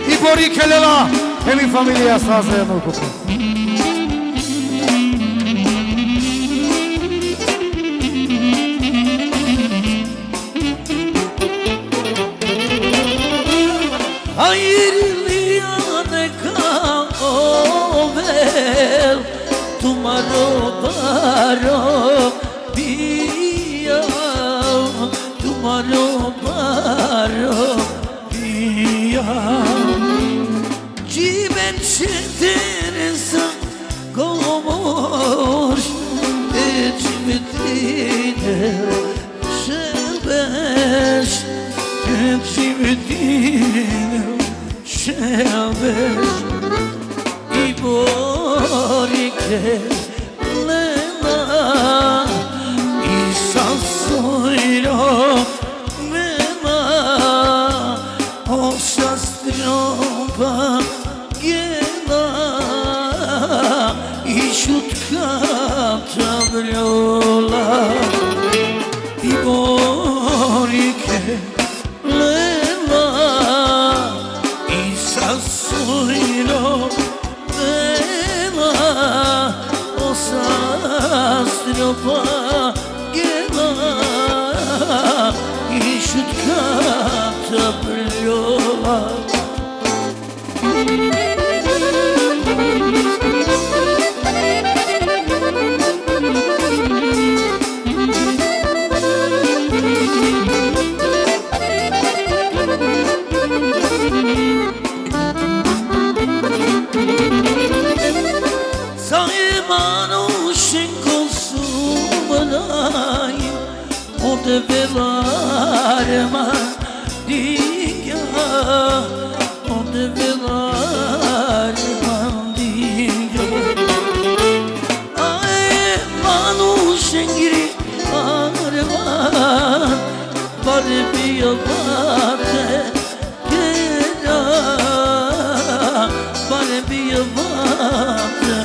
I boricele la mi familia asta să nu cupă. Ayrılıyane kavel Tumaro baro biya Tumaro baro biya Cimen şeteresa komoş Ecmetine şebeş Ecmetine şebeş İborike lena İsan soyro mena O şastropa gena İşutka tablola İborike lena İsan soyro Sastropa gena İşutka tablola Deve varma diga O deve varma diga Ay manu şengiri arman Bari bir yavate gera Bari bir yavate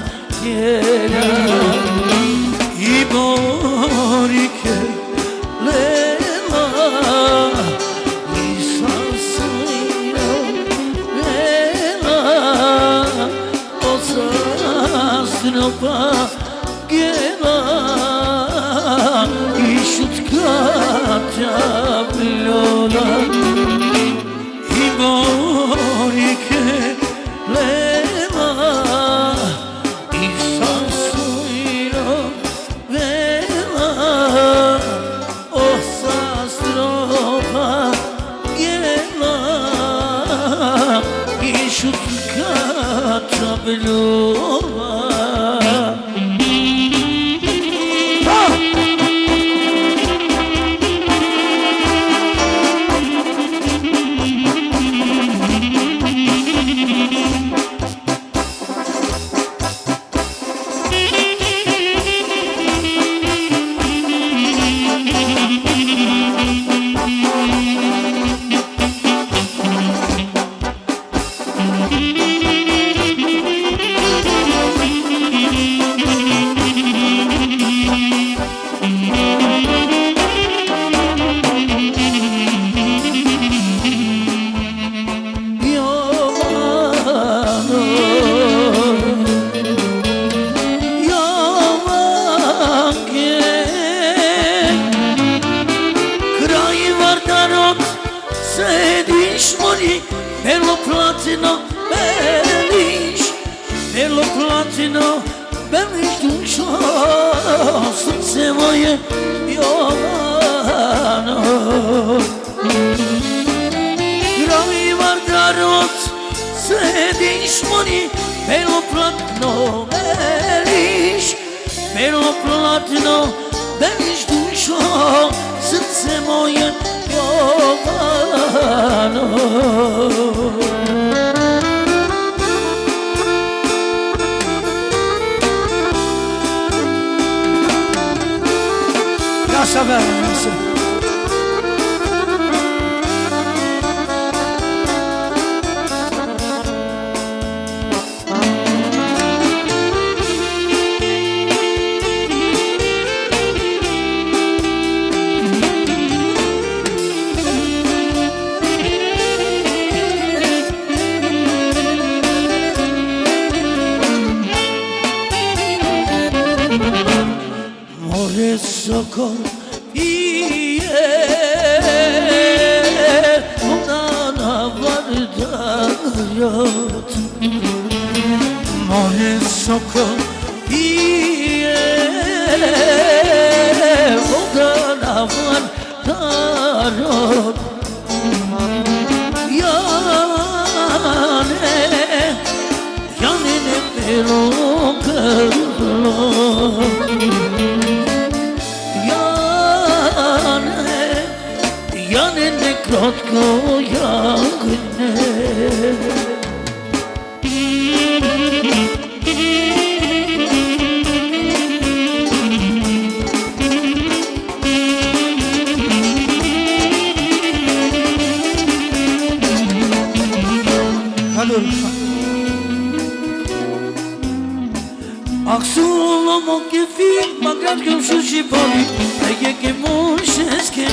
gera İborike Lena, İsan soyro Lena, O sastropa gena İşutka tablola İborike Lena, İsan soyro Lena O sastropa gena İşutka tablola Bello platino, belliš dušo, srce moje Jovano. Gravi vardarot, sediš moni, bello platino, belliš dušo, srce moje Jovano. Nossa balança Moje soko iye Ona vardarot Moje soko iye Ona vardarot Yane ne pero karlo Yane ne krotko yagne Aksulo mo ke fi magrat ke shushi poli Ege ke musheske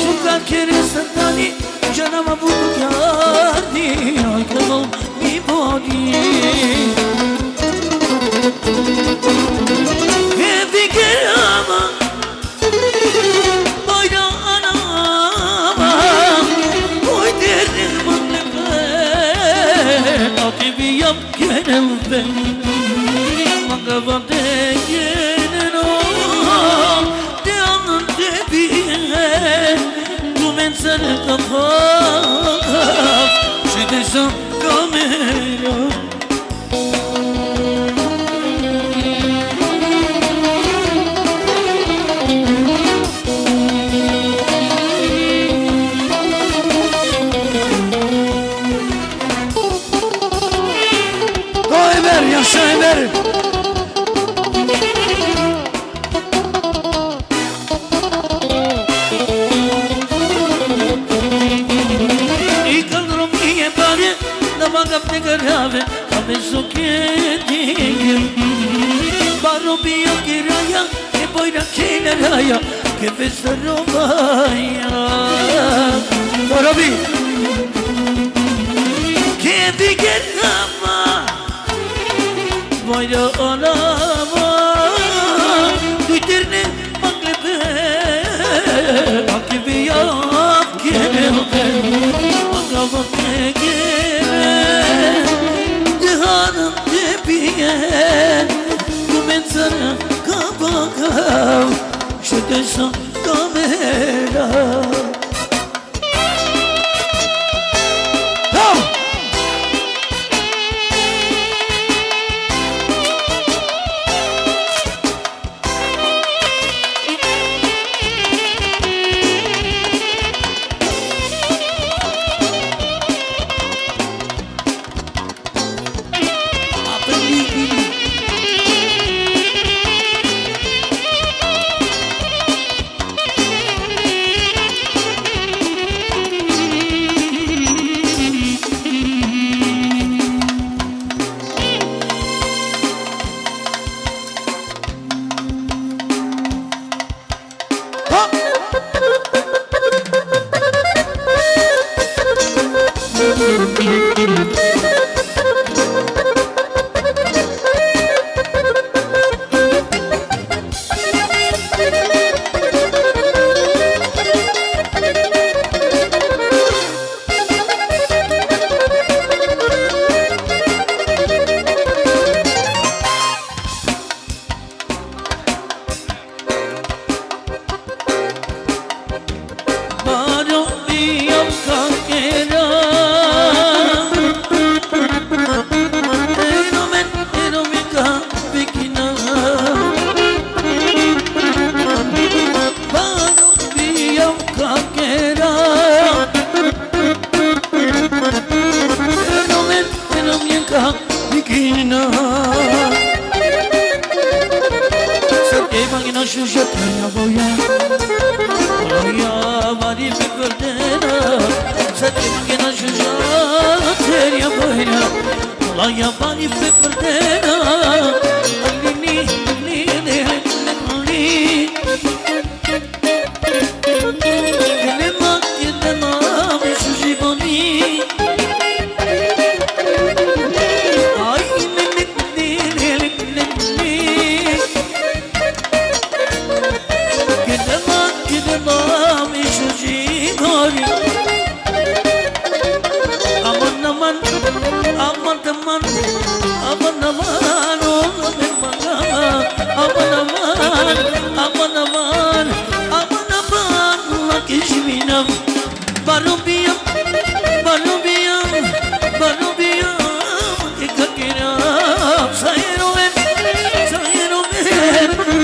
Shuka kere satani Jana ma budu kyardi Ay kamo mi bodi Evi kerama Bayda anama Oy derdim mutlaka Ati biyam kenem ben Magavate yeneno De anın debiye Kumensen kapak Şedeşan kamera Doyver yaşayver Apne garave, ame sokedim Baro biyo kiraya, ke boyra kena raya Ke vesaro maya Baro bi Ke digerama Boyra olama Duyderne maklebe Akibi yap kenebe Magavate Dehanım debiye Kumensana kabakav Şedeşan kamera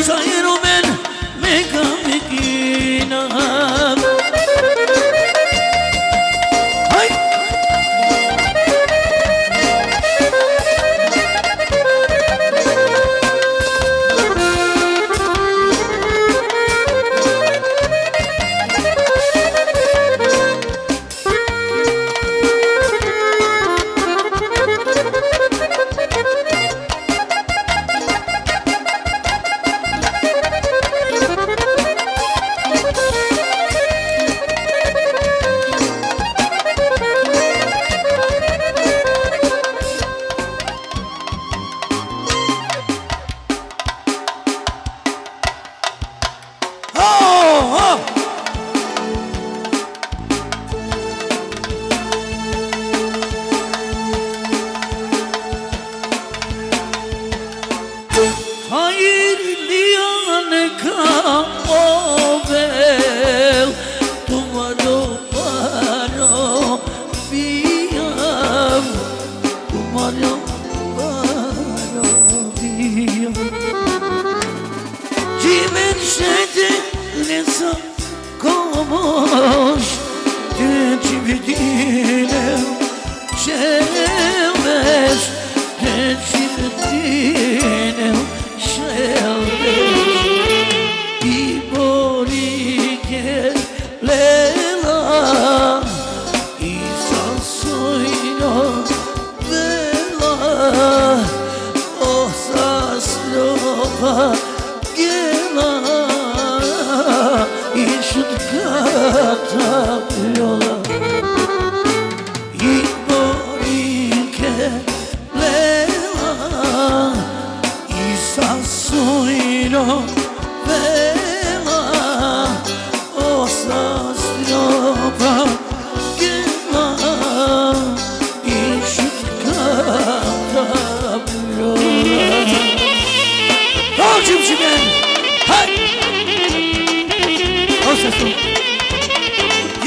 Sayero ben mekamikina Hay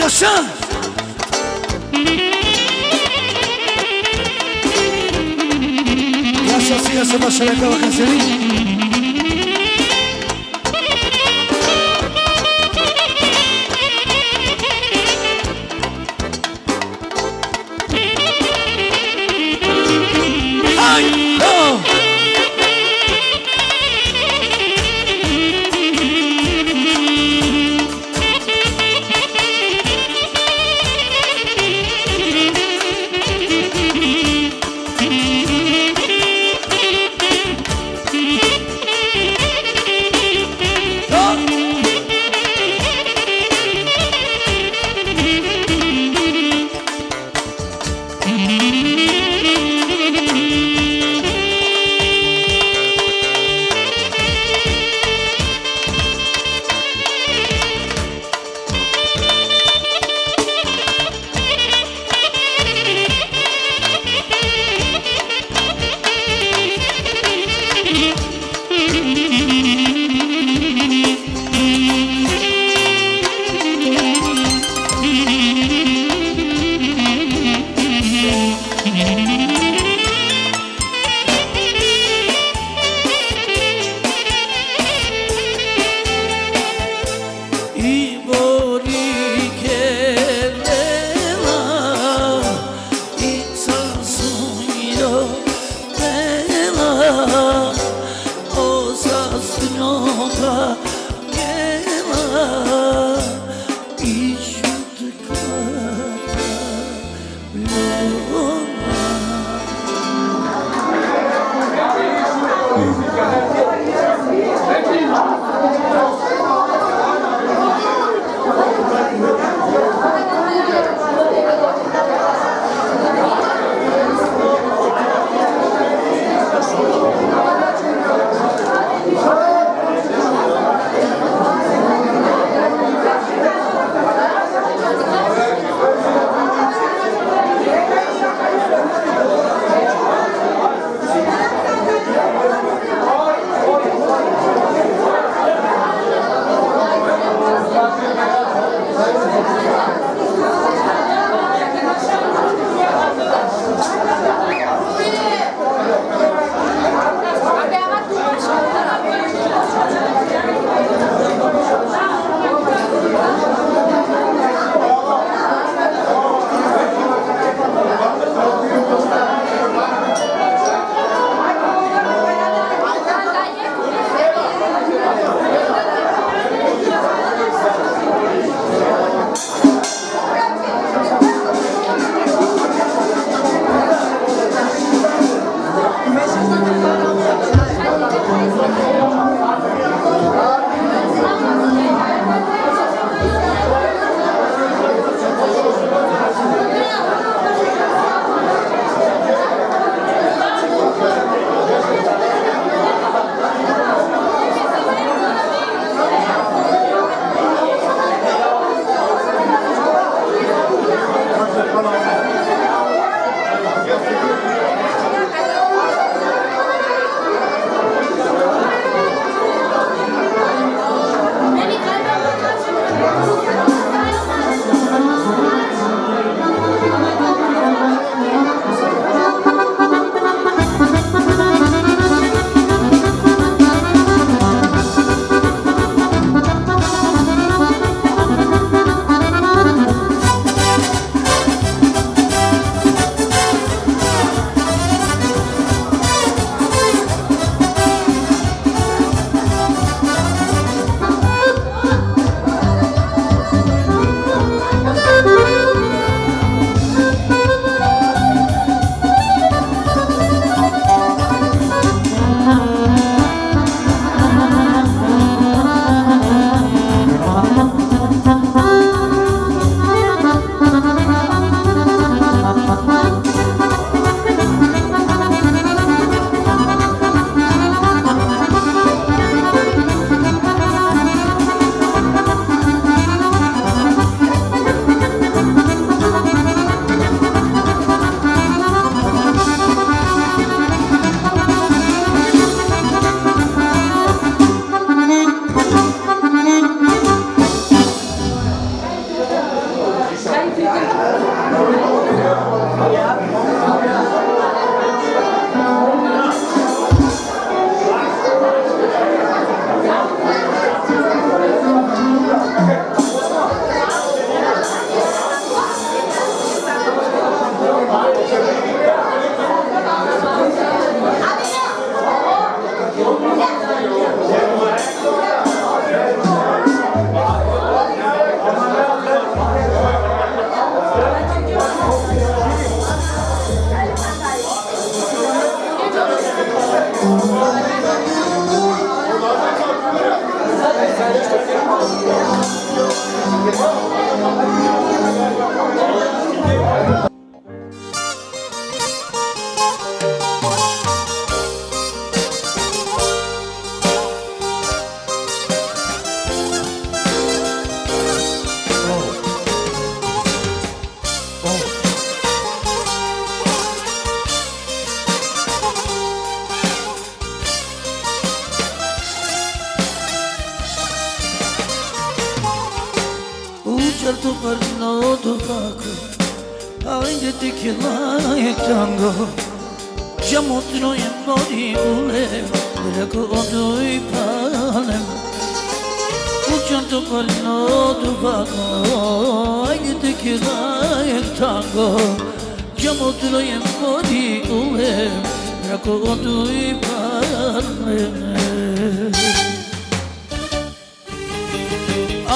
Yaşa! Yaşa başına bakın seni. certo per nodo vaco Ainda te che lai tango Giamo tino in modi ule Reko odo I palem Certo per nodo vaco Ainda te che lai tango Giamo tino in modi ule Reko odo I palem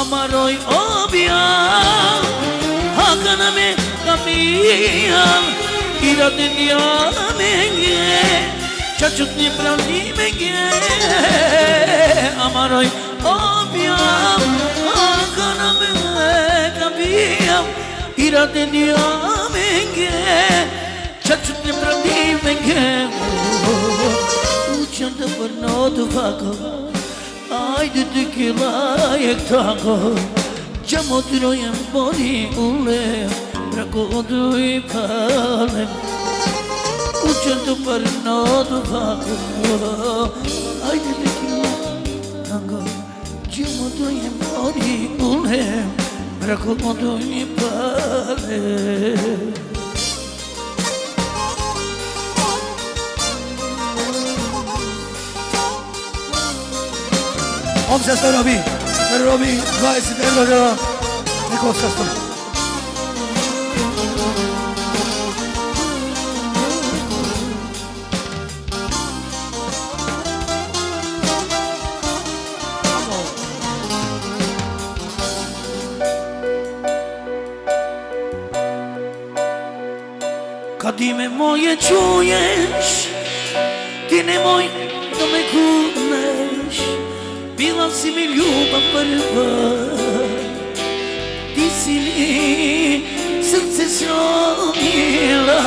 Amaroi obiam Hakaname kamiam Iradeniamenge Çaçutni pranimenge Amaroi obiam Hakaname kamiam Iradeniamenge Çaçutni pranimenge Uçanda parnodu vako Haydi dikila yektango Jamo tiroyem boni ule Rakodu I palem Uçanto parnodu vako Haydi dikila tango Jamo tiroyem boni ule Rakodu I palem Om se sto robi, per robi 20 euro ne costa sto. Kadime moje czujesz, ty nie moj to me kuneš Bila si mi ljubav prva Ti si mi srce slomila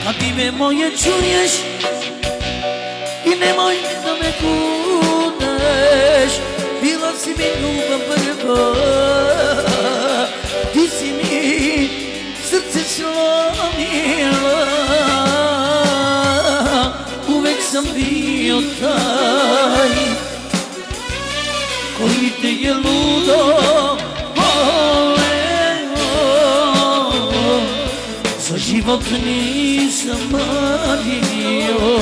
Kad ime moje čuješ I nemoj da me kuneš Bila si mi ljubav prva Ti si mi srce slomila Uvek sam bio taj Koji te je ludo voleo Za život nisam mario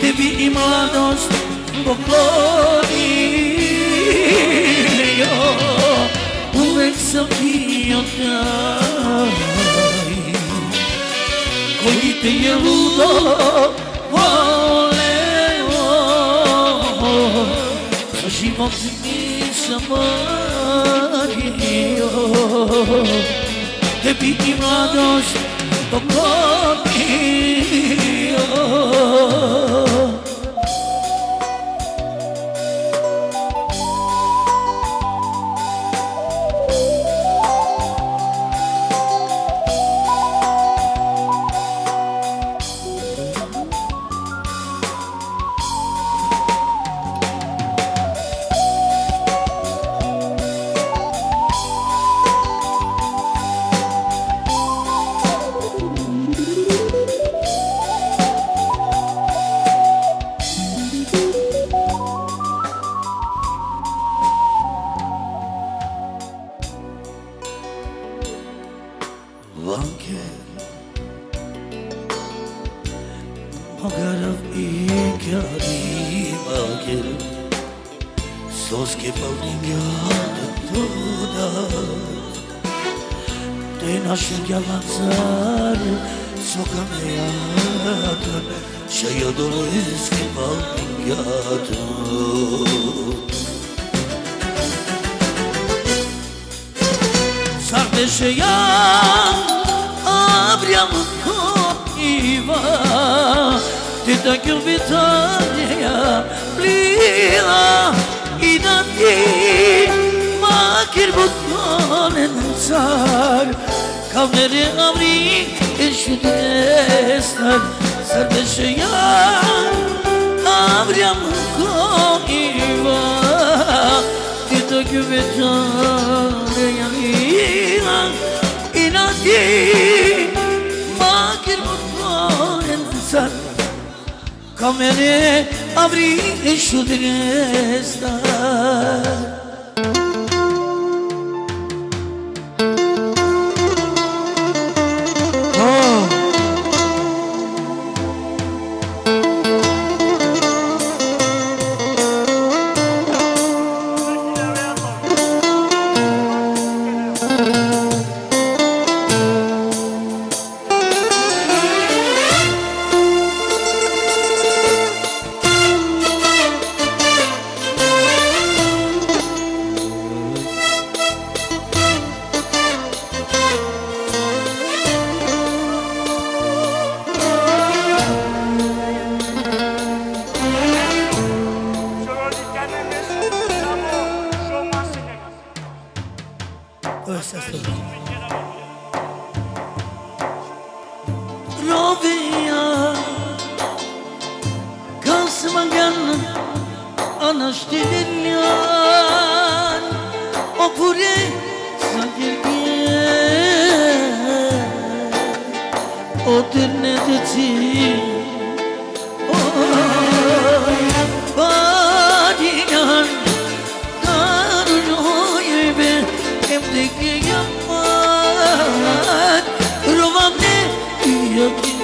Tebi I mladost poklonio Uvek sam bio taj Koji te je ludo voleo Za život nisam mario Tebi I mladost poklonio Magarav ikari magir Soske paldinjata toda Te naše galanzar sokamejata Šajodoleske paldinjata Sardeše ja abriam koiva Ti da gjubitanija plila I da ti makir butmanen car Kavnere avri eşudestar Sardeše ja abriam koiva Ti da gjubitanija plila I da ti makir butmanen car Kamere avri eşudestar Asmagan anashtirilyan Opure sagirgen Otirne deci Oy Badiyan Darunoybe Emdeki yapman Rovam ne yakin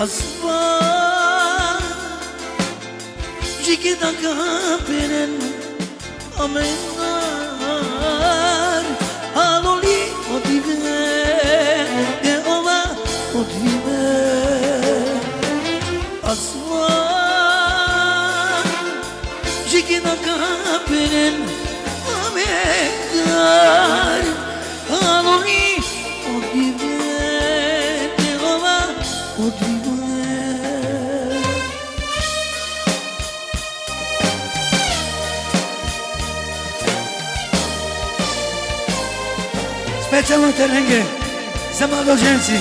Asma Jiki da kaperen Amenar Haloli motive De ova motive Asma Jiki da kaperen Amenar Haloli motive De ova motive Specijalmente renghe, siamo docenzi,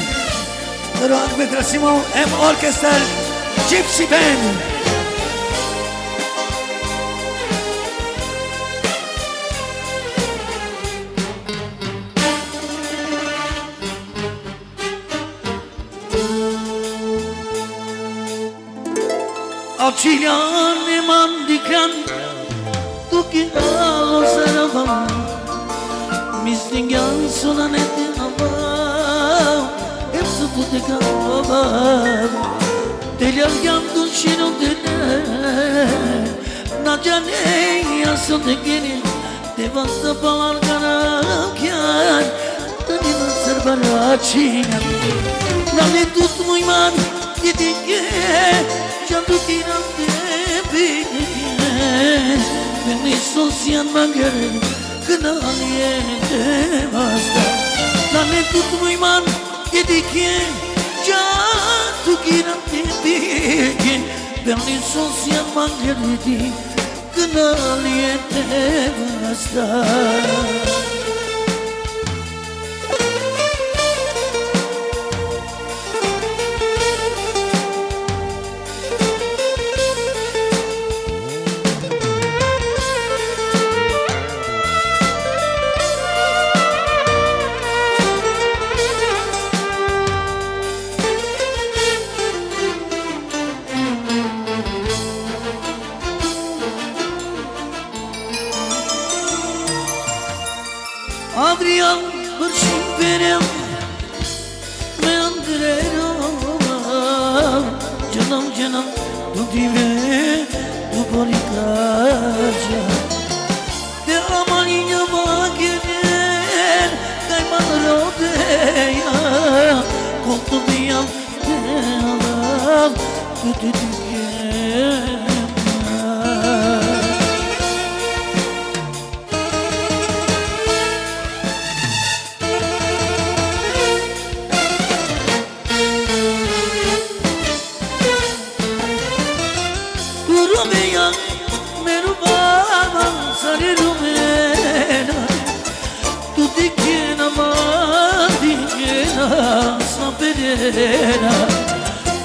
però anche Simon M. Orchestra Gypsy Band. Acilian e mandicran, tu che lo saravamo. Mislingan sunanete ama Hepsi tutte kalaba Delyargam duşino dene Nacane yasun tekeni Devasta palar kanakyan Tadina serbaraçiyan Nane tutmuyman Gidinge Can tutiram tepine Beni sosyan magere Kınaliyete vasta Nane tutmuyman Gedike Can tukiram tepike Beni sosyan mangeredi Kınaliyete vasta Adrian bırşın benim Meandreram Canım canım Du dive Du borikaja De amalinya bagenen Kayman rodeya Koltu biyam De alam Du didikem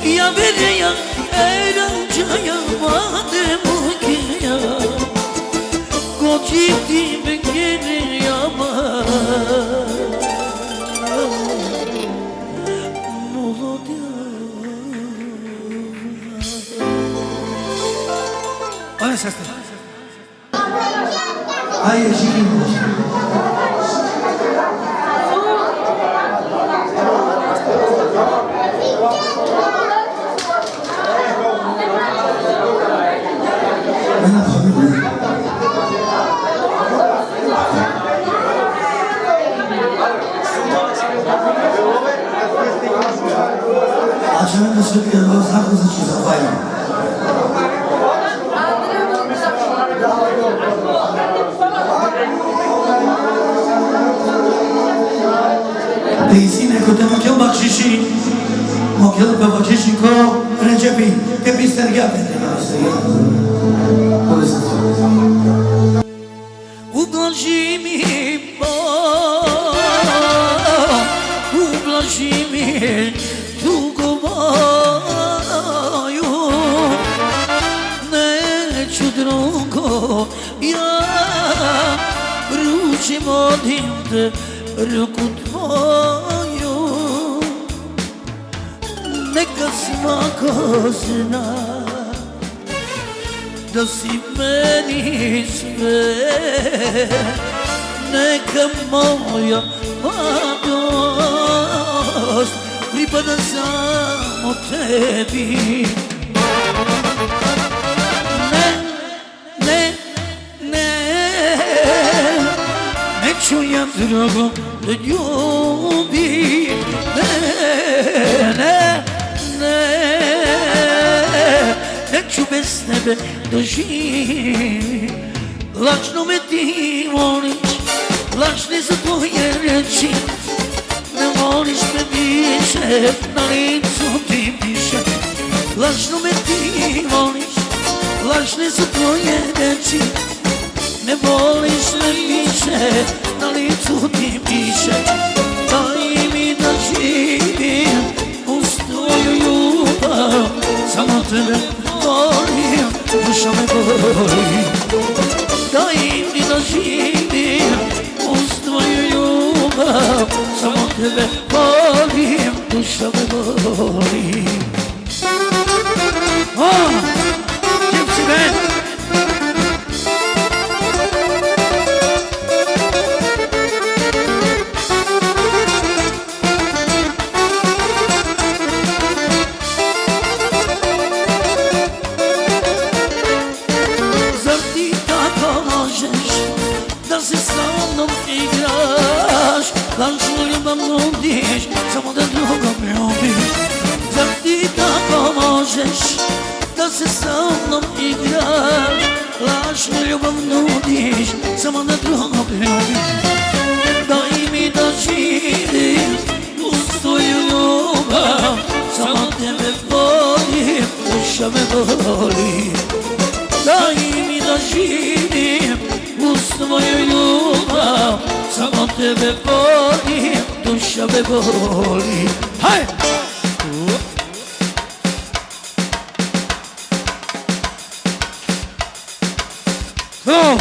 Ya bere ya eğlenceye mademukaya Kociti bekeri yama Molodya Olha essa. Aí, Chiquinho. Achando que você quer os rápidos de trabalho. Deisine kutema kyo bakshishi, mokyel pe bakshishi ko Recepi, tepi stergate. Udalji mi bo laži mi dugovaju. Neću drugo, ja ručim odim te ruku tvoju. Neka svako zna da si meni sve, neka moja mladost pripada samo tebi. Neću ja drugo da ljubim, neću bez tebe da živim. Lažno me ti voliš, lažne su tvoje reči, ne voliš me više, na licu ti piše. Lažno me ti voliš, lažne su tvoje reči, ne voliš me više, na licu ti piše. Daj mi da živim uz tvoju ljubav, samo tebe volim, duša me boli. Daj mi da živim uz tvoju ljubav, samo tebe volim, duša me boli. Gypsy Band. Lažnu ljubav nudiš, samo da drugom ljubiš. Zar ti tako možeš da se sa mnom igraš? Lažnu ljubav nudiš, samo da drugom ljubiš. Daj mi da živim uz tvoju ljubav, samo tebe volim, duša me boli. Daj mi da živim uz tvoju ljubav, samo tebe volim, duša me boli. Haj! To!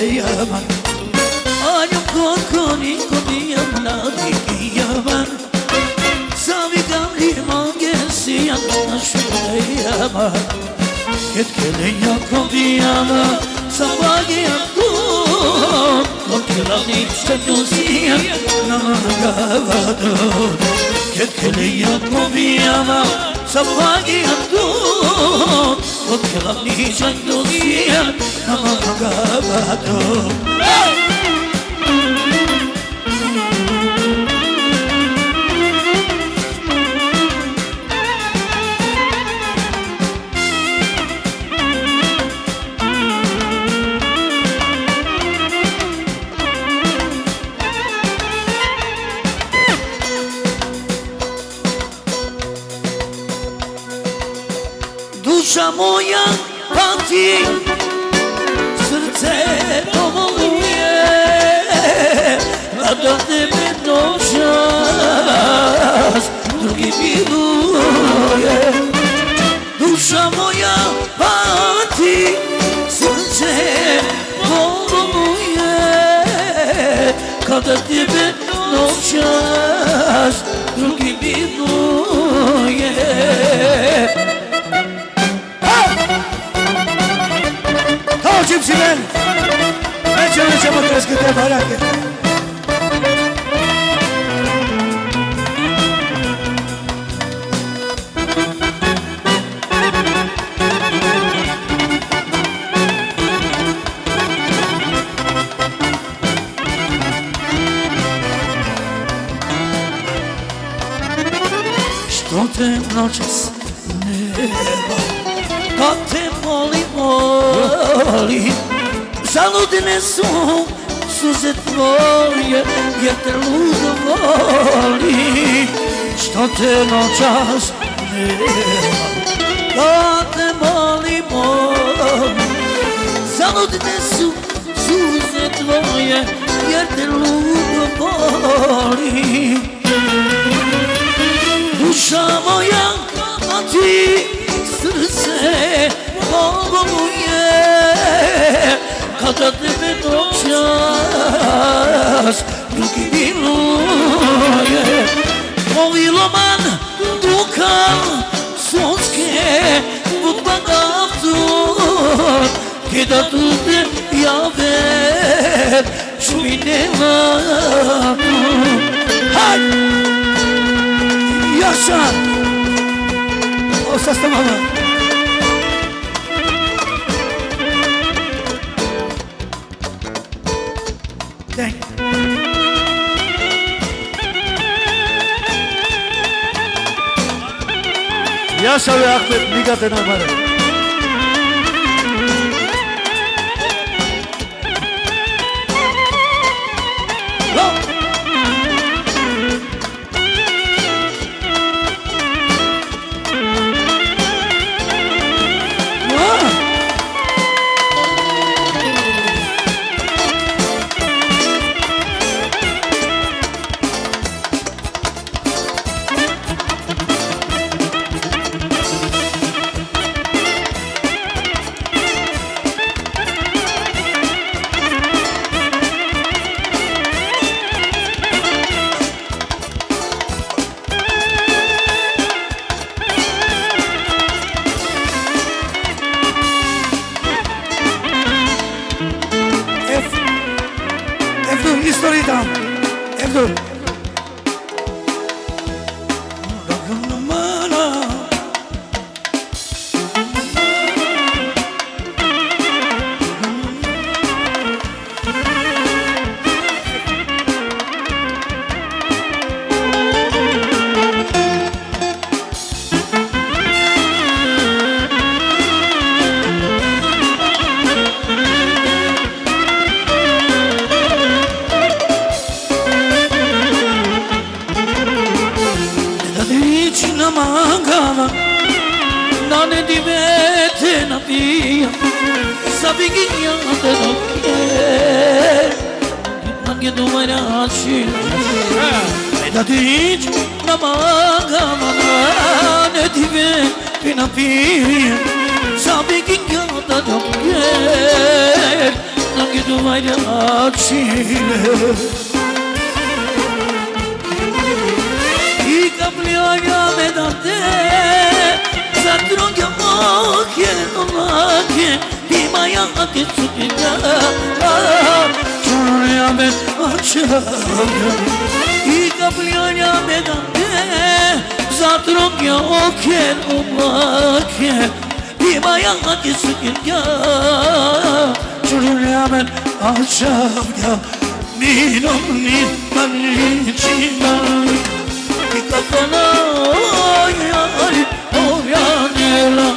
Yaman, año con nicotian la Yaman, sabi gamli mangesian na Yaman, ket kelenya koviana, sabagi akun, kon kelani sedusian na gavadon, ket kelenya koviana, sabagi akun, kon kelani sedusian na gavadon. Dusza moja pati, srce pomoluje, a do tebe noćas drugi miluje. Dusza moja pati, srce pomoluje, kada tebe noćas drugi miluje. Gypsy Band! Nećemo kreske te barake. Toate noches neba, kad te molim, zaludne su suze tvoje, jer te ludo volim. Što te noćas nema, kad te molim, zaludne su suze tvoje, jer te ludo volim. Duša moja, a ti srce boluje, kada tebe noćas drugi miluje. Moviloman, dukan, sonske, budbagavtur, kada tu te javer, čuj nema tu. Haj! Yaşa! O sesle baba. Denk. Yaşa ve Ahmet Nigat'ın amarı. Historitan, Evdur. Mangama, nane divete na pia, sabi ginha de não quer, nange do marachi, da dich na mangama, nane divete na pia, sabi ginha de não quer, nange do marachi. Kaplioja me date, zatrogja moke, olake, pimaja ake sutija, čurja me ačaja. I kaplioja me date, zatrogja moke, olake, pimaja ake sutija, čurja me ačaja. Minom ni mani činali. Kafana oyari, oyanela,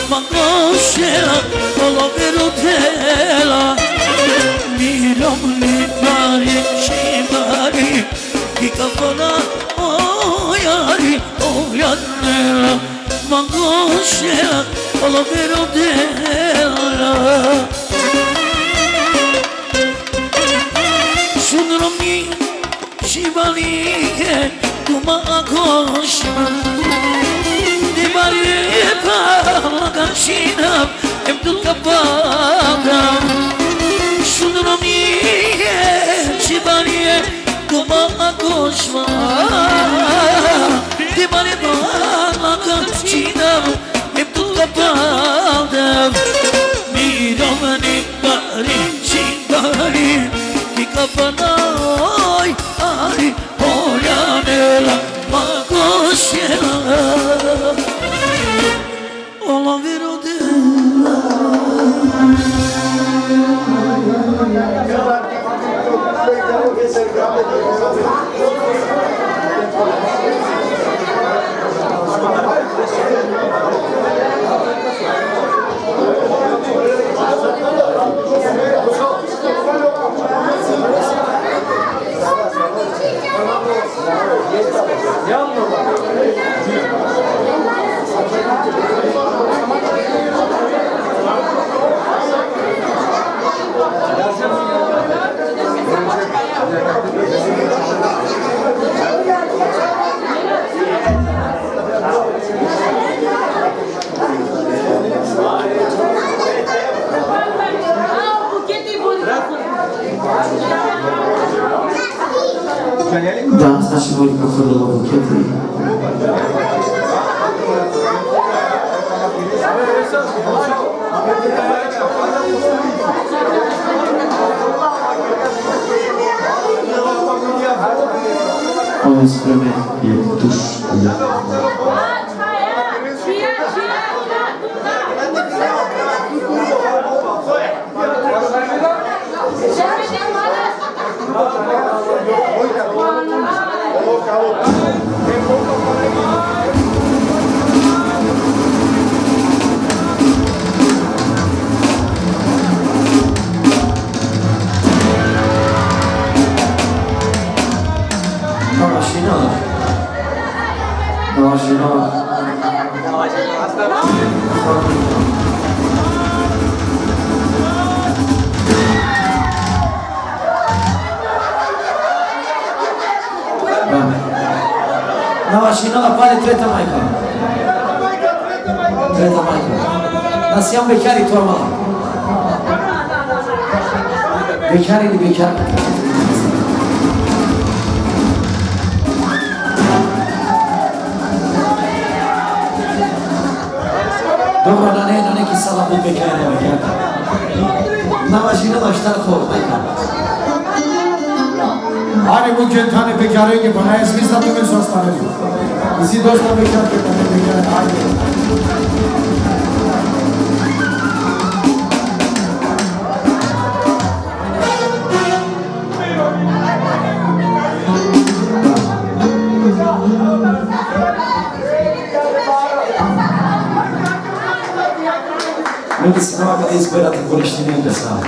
makoshela, olaverutela. Mirom limari, shimari, kafana oyari, oyanela, makoshela, olaverutela. Shunromi, shivali. Tuma akoshma, di barieta la canzina, e tu capada. Sono mie, ci barie, tuma akoshma, di barieta la canzina, e tu capada. Mi domani bari, ci bari, di capada, ari. Olhanela, magoshela, ola virodela. Da, asta și voi cu fără la buchetul. O spre mine e duș. Mașina la pare treta maica. Treta maica. Dar să iau bechiarii tu arma. Bechiarii de bechiari. Dobra, na ne chisa la bun bechiarii maica. Na mașina la ștar for maica. Are bugetane pe care e până aia scris la Dumnezeu asta rău. Zi dosta pe care pe care are. Nu mi se că e sperat în conștiință sa.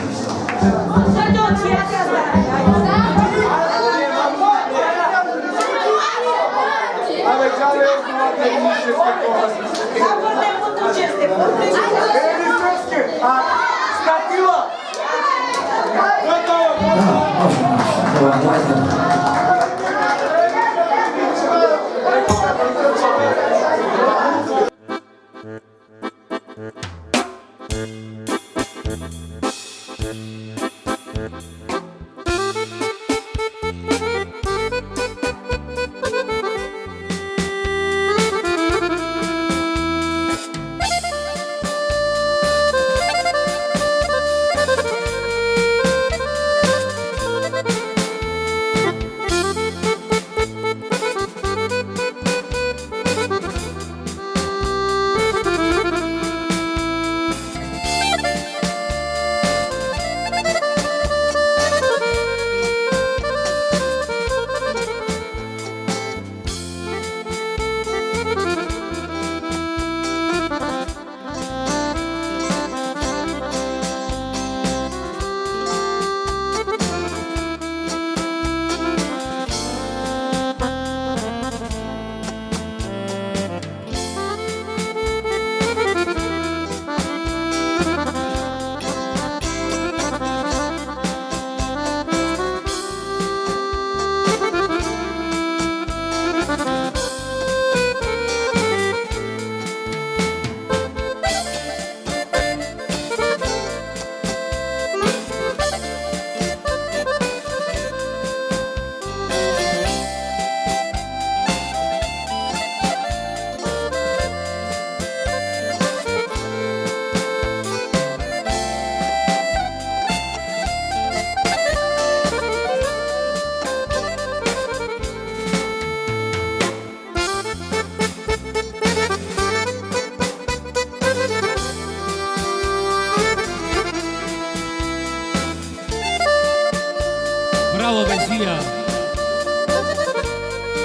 Bravo, Bezia!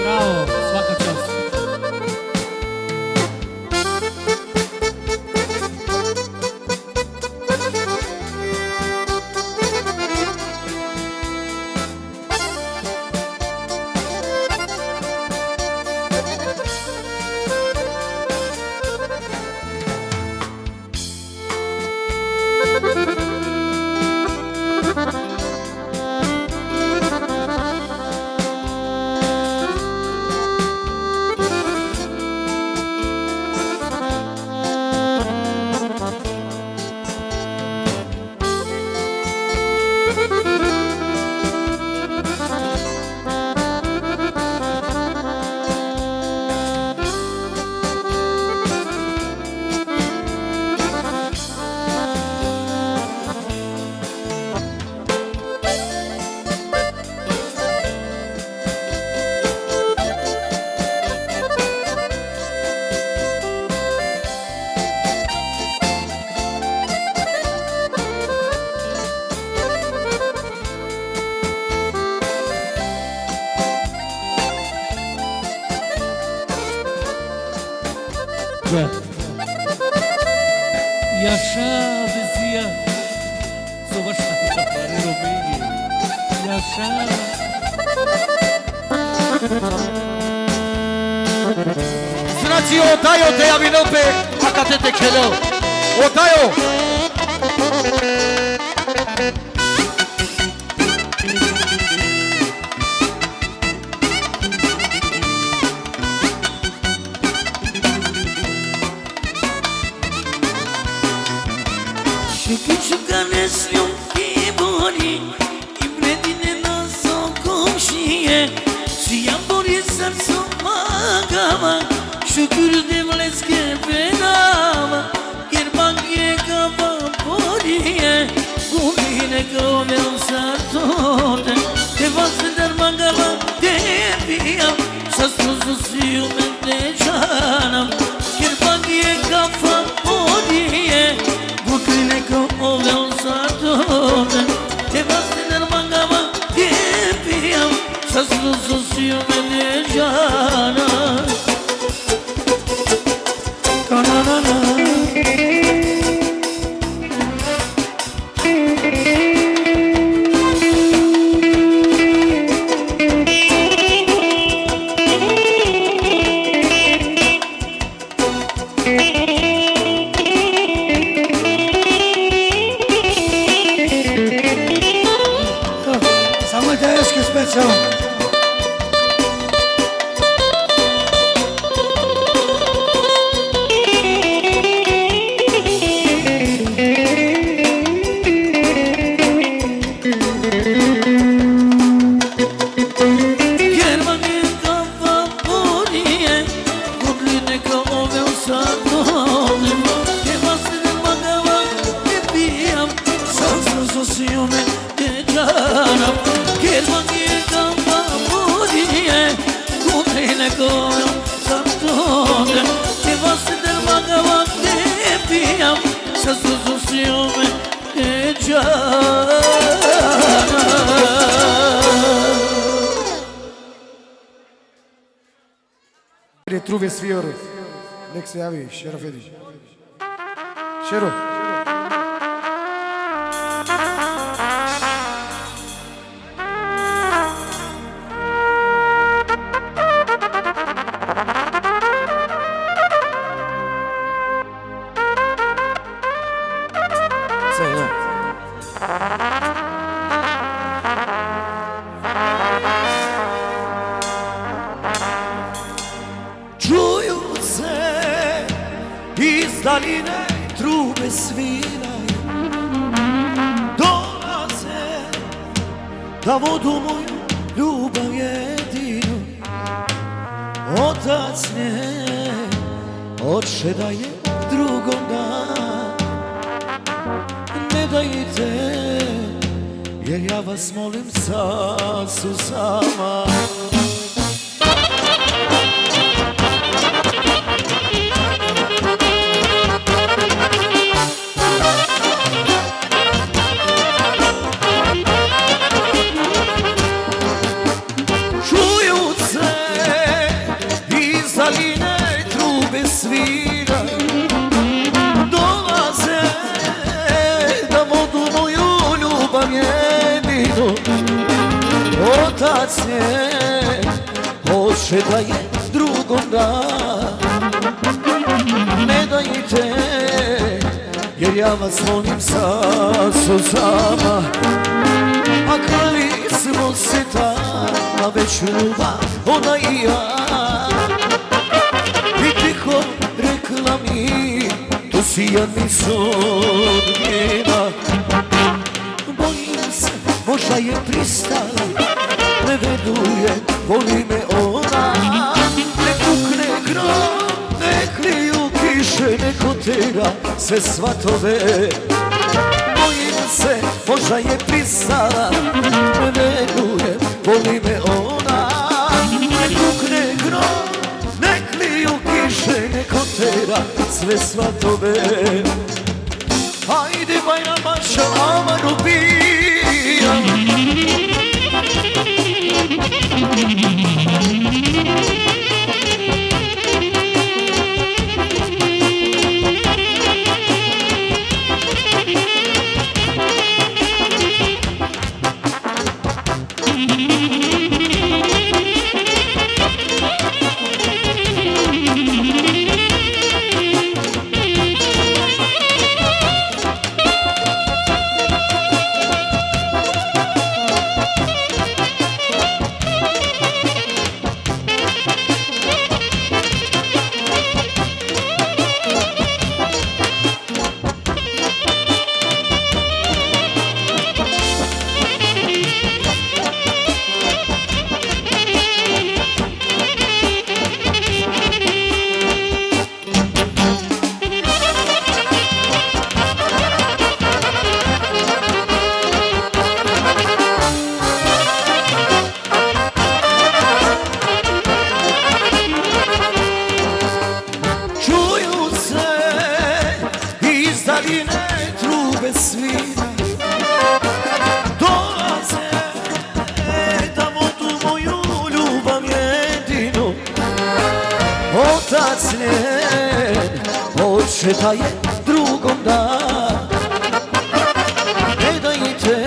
Bravo, svaka čast! Gel. Yaşa bizi ya. Savaş yaparı Romini. Yaşa. Znači otajo te avinope, akate te kelo. Otajo. Küçük annesiyum ki bori İbredine nasıl komşiye Siyam bori sarsu magama Şükür devleske bedava Girmak ye kava boriye Gulline govel sartote Devası der magama deviyam Sasluzu siyumende canam Girmak ye kava boriye Gulline govel sartote Devası der magama deviyam Sasluzu siyumende canam Samo teški special. Truve Sviore. Nek se javi, Šero Fedić. Šero. Čuju se iz daline trube sviraju Dolaze da vodu moju ljubav jedinu Otac nje oče da je drugom dan Ne dajte jer ja vas molim sa suzama sviraju Dolaze da vodu moju ljubav jedinu Otac je hoće da je drugom da Ne dajte jer ja vas molim sa suzama A klali smo se tada već ljubav ona i ja Rekla mi, to si jadni sudbina Bojim se, možda je pristala Ne veduje, voli me ona Ne pukne grom, nek liju kiše Neko tera sve svatove Bojim se, možda je pristala Ne veduje, voli me ona Ne pukne grom neko tera sve svatove Hajde bajrama šalama rubija Otac njen, hoće da je drugom da. Ne dajte,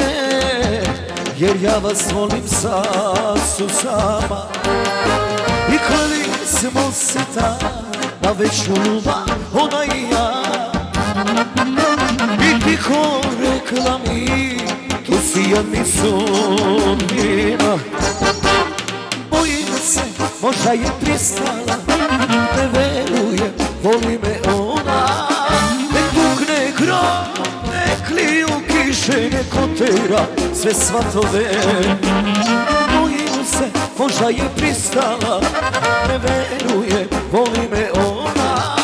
jer ja vas volim sa suzama. I kleli smo se na večnu ljubav, ona i ja. I tiho rekla mi, tu si mi sudbina. Bojim se, možda je pristala, ne verujem, voli me ona. Nek pukne grom, nek liju kiše, nek otera sve svatove. Bojim se, možda je pristala, ne verujem, voli me ona.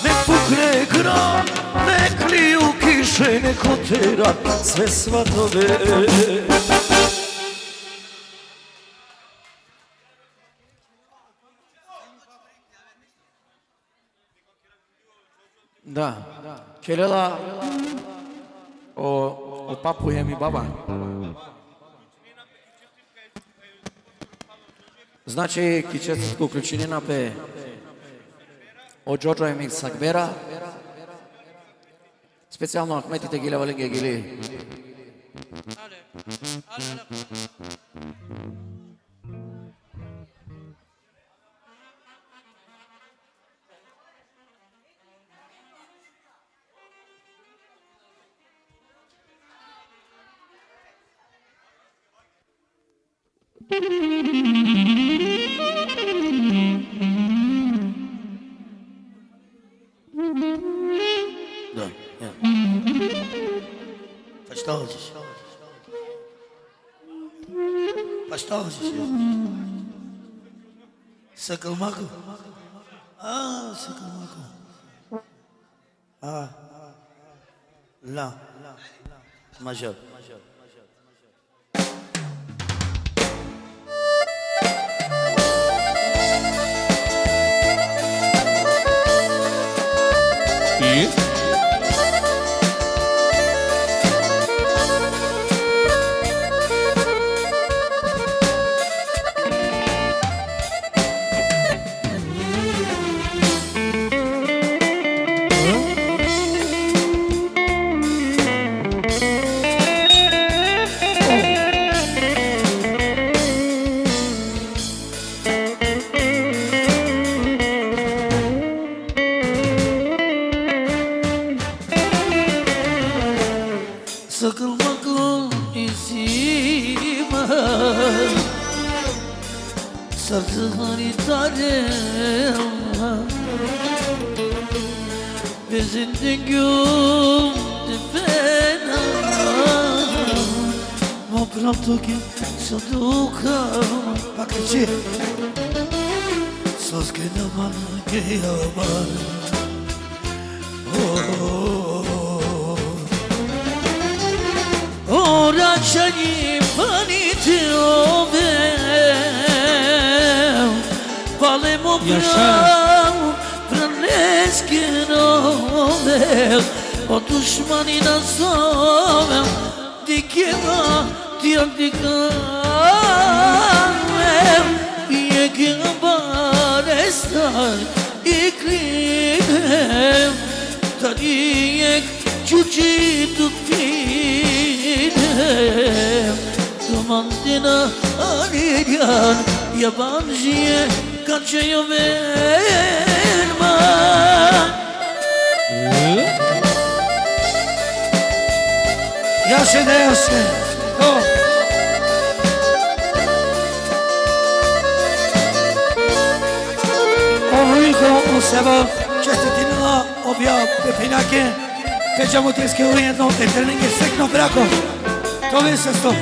Nek pukne grom, nek liju kiše, nek otera sve svatove. Da, Kelela o papuje mi baba. Значи кичецко уклученина пе од Джоджо Емик Сакбера. Специјално Ахметите ги левали ги гили. Da, ja. Pa šta hoćeš? Pa šta hoćeš? Sakal mako? A, sakal mako. A, la, major. И? Sakal mako izima, sardı haritarema, bezindin gömdü bena. Ma pravdu ki saduka, Paklici, sos que no van que amar. Ora c'è paniti ove, valemo bravo, praneski nove, o dušmani nas zove, dikema, dikame, je barestar iklimem, tarijek çuçi tutfinem, romandina arigan, yabancıya kaçıyor verme. Jaše, ne jaše. To. Ovliko u sebe čestitinila objav Pepinake, Pečamutijske ujedno te treninge sekno brako. To vi se sto.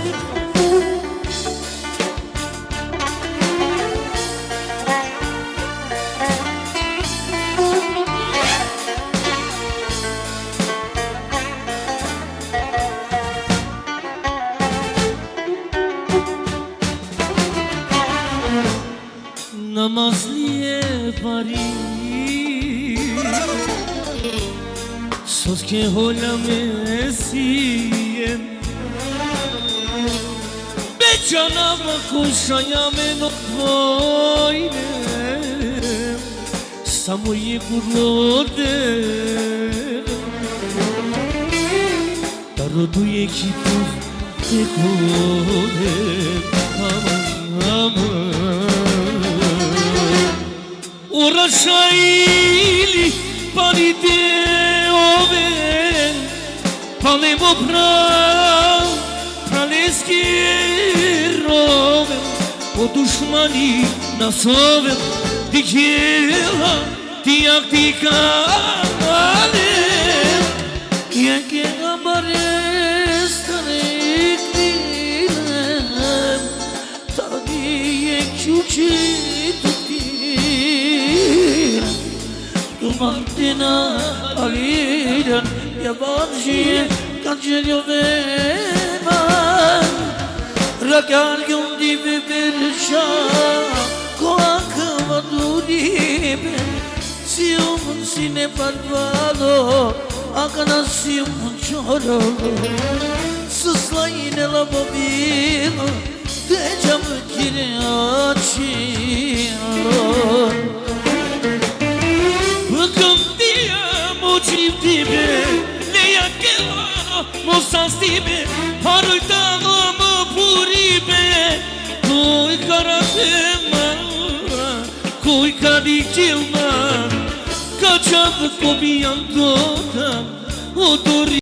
Namazliye pari sos que hola mesiem Bechana ma kushaya me no tvoine Samo je kurlode Naroduje ki puz te kode Aman Urašajili panite ove Palemo prav Praleski rove O dušmani nas ove Dikela Tijak tikale Jeke gambare Stare kvilem Tadi jek čuči tutir Dumantina alidan Yabancı kaçır yoveman Rakar gündi bir şah Koakıma duribe Siyumun sine parvalo Akana siyumun çoro Sısla yine la bobino Tecamı kire açıyor Bıkım diye motivdime Ne yakela Mosastime Harutağımı puribe Koy karatema Koy kadikilma Kaçadı kobiyan dodan O dori